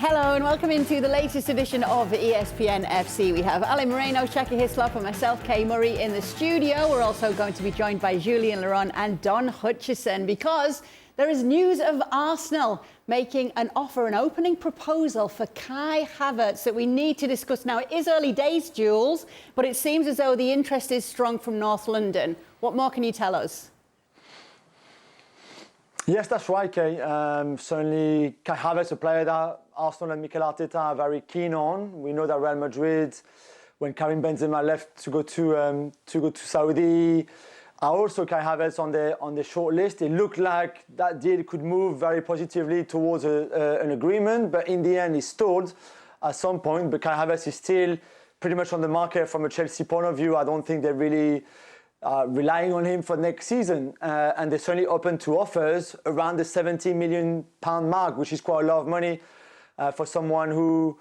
Hello and welcome into the latest edition of ESPN FC. We have Moreno, Shaka Hislop and myself, Kay Murray, in the studio. We're also going to be joined by Julien and Don Hutchison because there is news of Arsenal making an offer, an opening proposal for Kai Havertz that we need to discuss now. It is early days, Jules, but it seems as though the interest is strong from North London. What more can you tell us? Yes, that's right, Kay. Certainly, Kai Havertz, a player that Arsenal and Mikel Arteta are very keen on. We know that Real Madrid, when Karim Benzema left to go to Saudi, are also Kai Havertz on the short list. It looked like that deal could move very positively towards an agreement, but in the end, it stalled at some point. But Kai Havertz is still pretty much on the market from a Chelsea point of view. I don't think they're really relying on him for next season, and they're certainly open to offers around the £70 million mark, which is quite a lot of money for someone who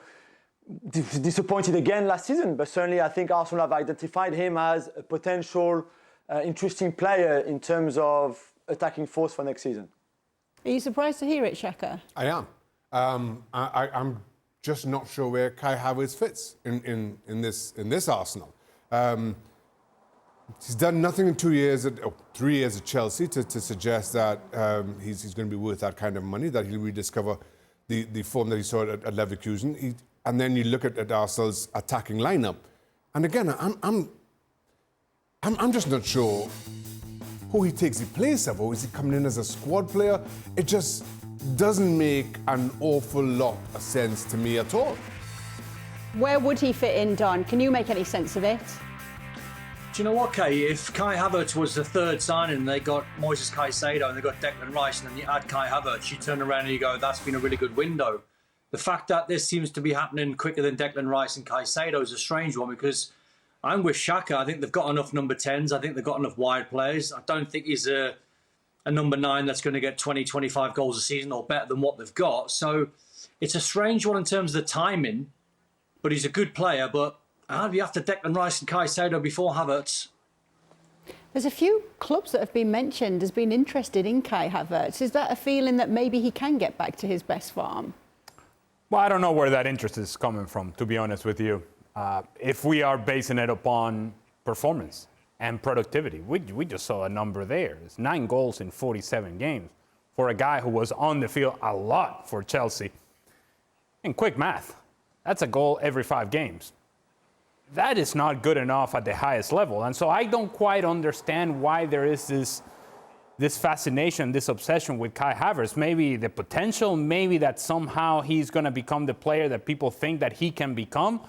disappointed again last season. But certainly I think Arsenal have identified him as a potential interesting player in terms of attacking force for next season. Are you surprised to hear it, Shaka? I am. I'm just not sure where Kai Havertz fits in this Arsenal. He's done nothing in 3 years at Chelsea to suggest that he's going to be worth that kind of money, that he'll rediscover the form that he saw at Leverkusen. And then you look at Arsenal's attacking lineup, and again, I'm just not sure who he takes the place of, or is he coming in as a squad player? It just doesn't make an awful lot of sense to me at all. Where would he fit in, Don? Can you make any sense of it? Do you know what, Kay? If Kai Havertz was the third signing and they got Moises Caicedo and they got Declan Rice and then you add Kai Havertz, you turn around and you go, that's been a really good window. The fact that this seems to be happening quicker than Declan Rice and Caicedo is a strange one, because I'm with Shaka. I think they've got enough number 10s. I think they've got enough wide players. I don't think he's a number 9 that's going to get 20, 25 goals a season or better than what they've got. So it's a strange one in terms of the timing, but he's a good player. But how do you have to Declan Rice and Caicedo before Havertz? There's a few clubs that have been mentioned as being interested in Kai Havertz. Is that a feeling that maybe he can get back to his best form? Well, I don't know where that interest is coming from, to be honest with you. If we are basing it upon performance and productivity, we just saw a number there. It's 9 goals in 47 games for a guy who was on the field a lot for Chelsea. And quick math, that's a goal every 5 games. That is not good enough at the highest level. And so I don't quite understand why there is this fascination, this obsession with Kai Havertz. Maybe the potential, maybe that somehow he's going to become the player that people think that he can become.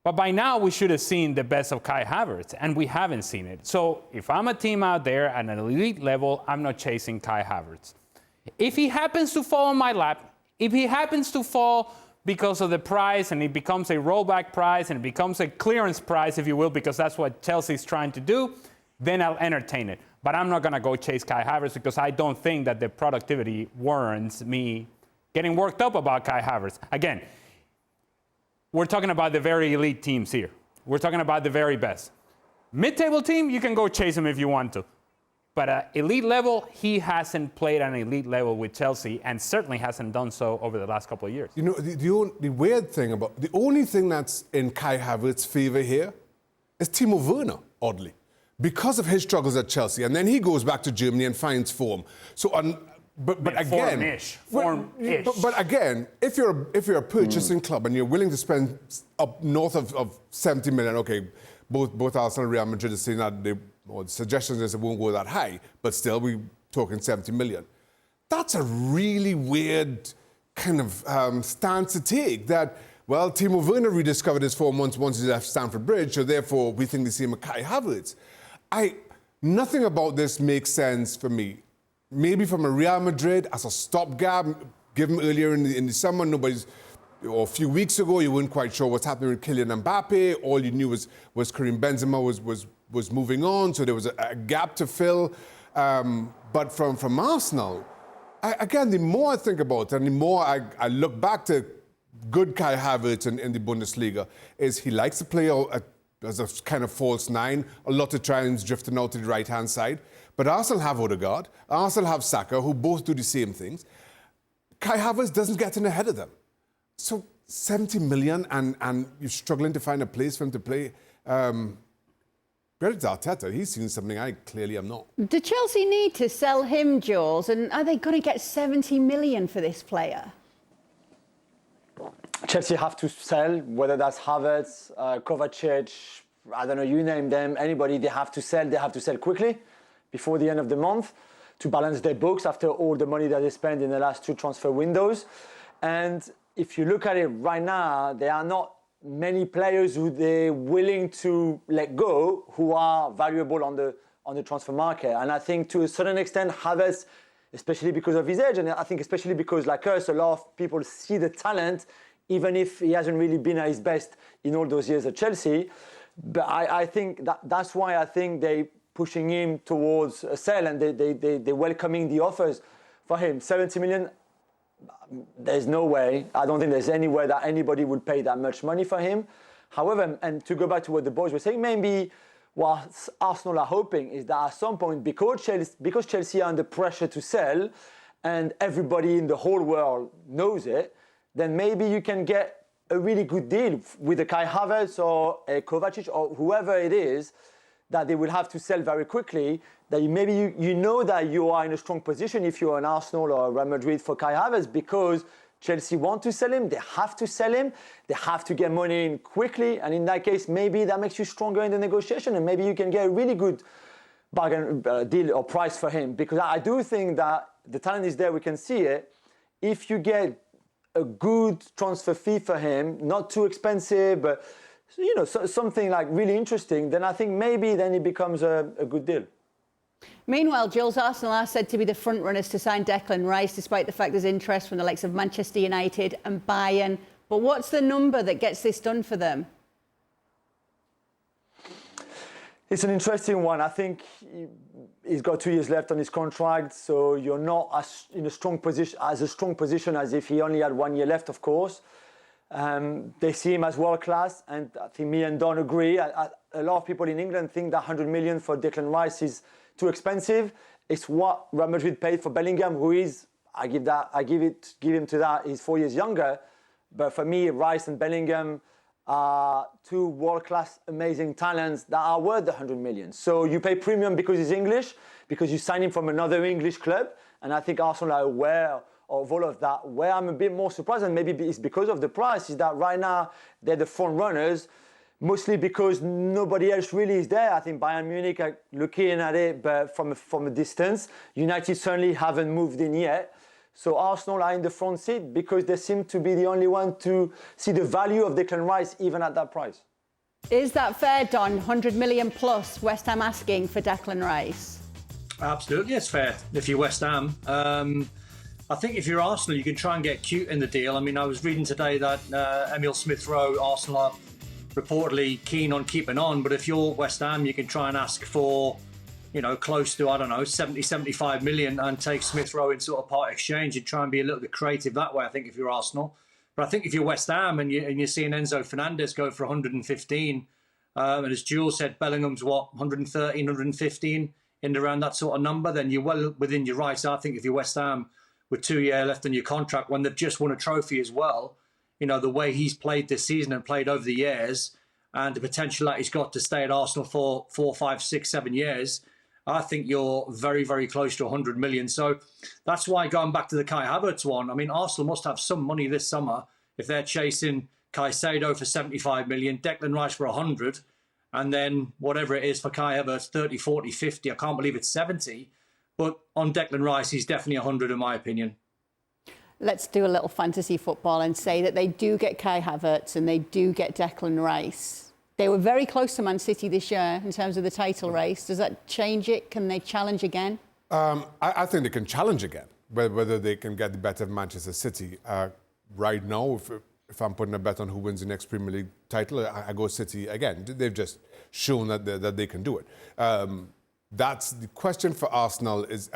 But by now, we should have seen the best of Kai Havertz, and we haven't seen it. So if I'm a team out there at an elite level, I'm not chasing Kai Havertz. If he happens to fall on my lap, if he happens to fall because of the price, and it becomes a rollback price, and it becomes a clearance price, if you will, because that's what Chelsea's trying to do, then I'll entertain it. But I'm not going to go chase Kai Havertz because I don't think that the productivity warrants me getting worked up about Kai Havertz. Again, we're talking about the very elite teams here. We're talking about the very best. Mid-table team, you can go chase him if you want to. But at elite level, he hasn't played at an elite level with Chelsea, and certainly hasn't done so over the last couple of years. You know, the weird thing about, the only thing that's in Kai Havertz's favour here is Timo Werner, oddly, because of his struggles at Chelsea. And then he goes back to Germany and finds form. So, but again, Form-ish. But again, if you're a purchasing club and you're willing to spend up north of 70 million, okay, both Arsenal and Real Madrid are saying that the suggestions is it won't go that high, but still we're talking 70 million. That's a really weird kind of stance to take, that, well, Timo Werner rediscovered his form once he left Stamford Bridge, so therefore we think the same of Kai Havertz. Nothing about this makes sense for me. Maybe from a Real Madrid as a stopgap, given earlier in the summer, or a few weeks ago, you weren't quite sure what's happening with Kylian Mbappe. All you knew was Karim Benzema was moving on, so there was a gap to fill. But from Arsenal, again, the more I think about it, and the more I look back to good Kai Havertz in the Bundesliga, is he likes to play as a kind of false 9, a lot of times drifting out to the right-hand side. But Arsenal have Odegaard, Arsenal have Saka, who both do the same things. Kai Havertz doesn't get in ahead of them. So 70 million and you're struggling to find a place for him to play. Credit to Arteta, he's seen something I clearly am not. Do Chelsea need to sell him, Jules? And are they going to get 70 million for this player? Chelsea have to sell, whether that's Havertz, Kovacic, I don't know, you name them, anybody, they have to sell quickly before the end of the month to balance their books after all the money that they spent in the last 2 transfer windows. And if you look at it right now, there are not many players who they're willing to let go who are valuable on the transfer market. And I think to a certain extent, Havertz, especially because of his age, and I think especially because like us, a lot of people see the talent, even if he hasn't really been at his best in all those years at Chelsea. But I think that's why I think they're pushing him towards a sell, and they're welcoming the offers for him. 70 million, there's no way. I don't think there's any way that anybody would pay that much money for him. However, and to go back to what the boys were saying, maybe what Arsenal are hoping is that at some point, because Chelsea are under pressure to sell, and everybody in the whole world knows it, then maybe you can get a really good deal with a Kai Havertz or a Kovacic or whoever it is that they will have to sell very quickly, that maybe you know that you are in a strong position if you're an Arsenal or Real Madrid for Kai Havertz, because Chelsea want to sell him, they have to sell him, they have to get money in quickly, and in that case, maybe that makes you stronger in the negotiation, and maybe you can get a really good bargain deal or price for him, because I do think that the talent is there, we can see it. If you get a good transfer fee for him, not too expensive, but something like really interesting, then I think maybe then it becomes a good deal. Meanwhile, Jules, Arsenal are said to be the front runners to sign Declan Rice, despite the fact there's interest from the likes of Manchester United and Bayern. But what's the number that gets this done for them? It's an interesting one. I think he's got 2 years left on his contract, so you're not in a strong position as if he only had 1 year left, of course. They see him as world class, and I think me and Don agree. A lot of people in England think that 100 million for Declan Rice is too expensive. It's what Real Madrid paid for Bellingham, who is, I give him to that, he's 4 years younger. But for me, Rice and Bellingham are 2 world-class, amazing talents that are worth the 100 million. So you pay premium because he's English, because you sign him from another English club, and I think Arsenal are aware of all of that. Where I'm a bit more surprised, and maybe it's because of the price, is that right now they're the front runners, mostly because nobody else really is there. I think Bayern Munich are looking at it, but from a distance. United certainly haven't moved in yet. So Arsenal are in the front seat because they seem to be the only one to see the value of Declan Rice even at that price. Is that fair, Don? 100 million plus West Ham asking for Declan Rice? Absolutely, it's fair if you're West Ham. I think if you're Arsenal, you can try and get cute in the deal. I mean, I was reading today that Emile Smith-Rowe, Arsenal are reportedly keen on keeping on, but if you're West Ham, you can try and ask for, close to, 70, 75 million and take Smith-Rowe in sort of part exchange and try and be a little bit creative that way, I think, if you're Arsenal. But I think if you're West Ham and you're seeing Enzo Fernandez go for 115, and as Jules said, Bellingham's 113, 115, in around that sort of number, then you're well within your rights. I think if you're West Ham with 2 years left on your contract, when they've just won a trophy as well, the way he's played this season and played over the years, and the potential that he's got to stay at Arsenal for 4, 5, 6, 7 years, I think you're very, very close to 100 million. So that's why, going back to the Kai Havertz one, I mean, Arsenal must have some money this summer if they're chasing Caicedo for 75 million, Declan Rice for 100, and then whatever it is for Kai Havertz, 30, 40, 50. I can't believe it's 70. But on Declan Rice, he's definitely 100 in my opinion. Let's do a little fantasy football and say that they do get Kai Havertz and they do get Declan Rice. They were very close to Man City this year in terms of the title race. Does that change it? Can they challenge again? I think they can challenge again, whether they can get the better of Manchester City. Right now, if I'm putting a bet on who wins the next Premier League title, I go City again. They've just shown that they can do it. That's the question for Arsenal is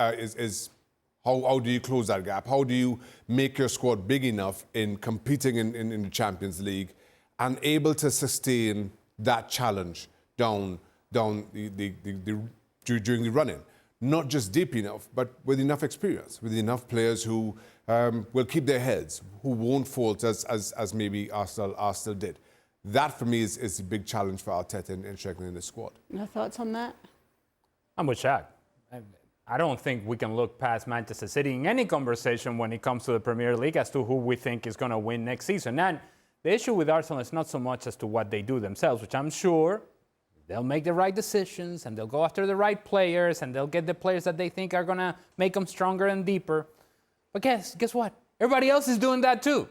how do you close that gap? How do you make your squad big enough in competing in the Champions League and able to sustain that challenge down during the run-in? Not just deep enough, but with enough experience, with enough players who will keep their heads, who won't fold as maybe Arsenal did. That, for me, is a big challenge for Arteta in strengthening the squad. No thoughts on that? I'm with Shaq. I don't think we can look past Manchester City in any conversation when it comes to the Premier League as to who we think is going to win next season. And the issue with Arsenal is not so much as to what they do themselves, which I'm sure they'll make the right decisions and they'll go after the right players and they'll get the players that they think are going to make them stronger and deeper. But guess what? Everybody else is doing that too.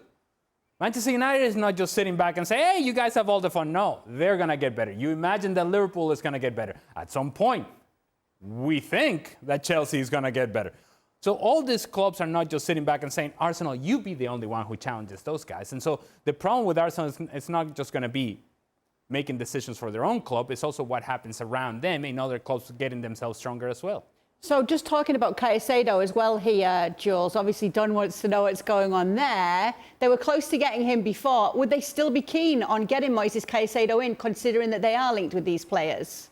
Manchester United is not just sitting back and saying, hey, you guys have all the fun. No, they're going to get better. You imagine that Liverpool is going to get better. At some point, we think that Chelsea is going to get better. So all these clubs are not just sitting back and saying, Arsenal, you be the only one who challenges those guys. And so the problem with Arsenal is it's not just going to be making decisions for their own club. It's also what happens around them in other clubs getting themselves stronger as well. So just talking about Caicedo as well here, Jules, obviously Don wants to know what's going on there. They were close to getting him before. Would they still be keen on getting Moises Caicedo in, considering that they are linked with these players?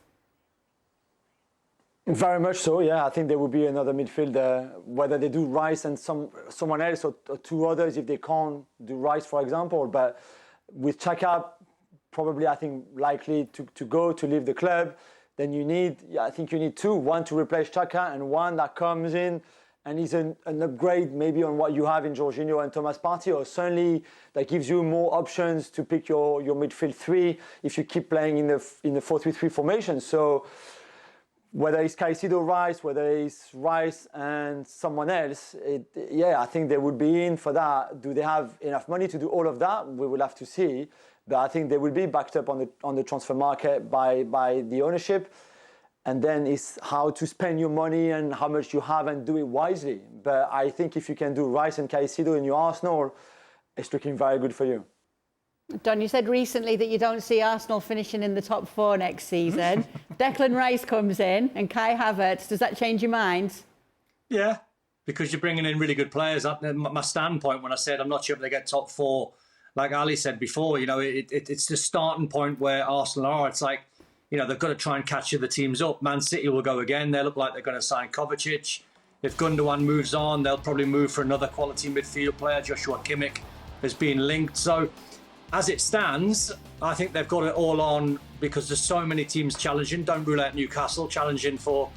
Very much so, yeah. I think there will be another midfielder, whether they do Rice and someone else or two others if they can't do Rice, for example. But with Shaka, probably I think likely to leave the club, then I think you need two. One to replace Shaka and one that comes in and is an upgrade maybe on what you have in Jorginho and Thomas Partey, or certainly that gives you more options to pick your midfield three if you keep playing in the 4-3-3 formation. So whether it's Caicedo Rice, whether it's Rice and someone else, I think they would be in for that. Do they have enough money to do all of that? We will have to see. But I think they will be backed up on the transfer market by the ownership. And then it's how to spend your money and how much you have and do it wisely. But I think if you can do Rice and Caicedo in your Arsenal, it's looking very good for you. Don, you said recently that you don't see Arsenal finishing in the top four next season. Declan Rice comes in and Kai Havertz. Does that change your mind? Yeah, because you're bringing in really good players. My standpoint when I said I'm not sure if they get top four, like Ali said before, it's the starting point where Arsenal are. It's like, they've got to try and catch other teams up. Man City will go again. They look like they're going to sign Kovacic. If Gundogan moves on, they'll probably move for another quality midfield player. Joshua Kimmich has been linked. So as it stands, I think they've got it all on because there's so many teams challenging. Don't rule out Newcastle challenging for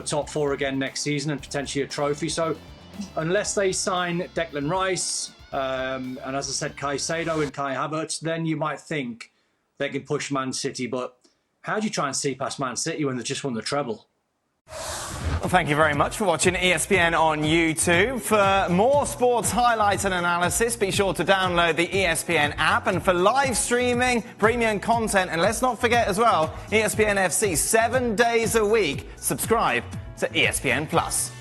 top four again next season and potentially a trophy. So unless they sign Declan Rice, and as I said, Caicedo and Kai Havertz, then you might think they can push Man City. But how do you try and see past Man City when they just won the treble? Well, thank you very much for watching ESPN on YouTube. For more sports highlights and analysis, be sure to download the ESPN app. And for live streaming, premium content, and let's not forget as well, ESPN FC 7 days a week. Subscribe to ESPN Plus.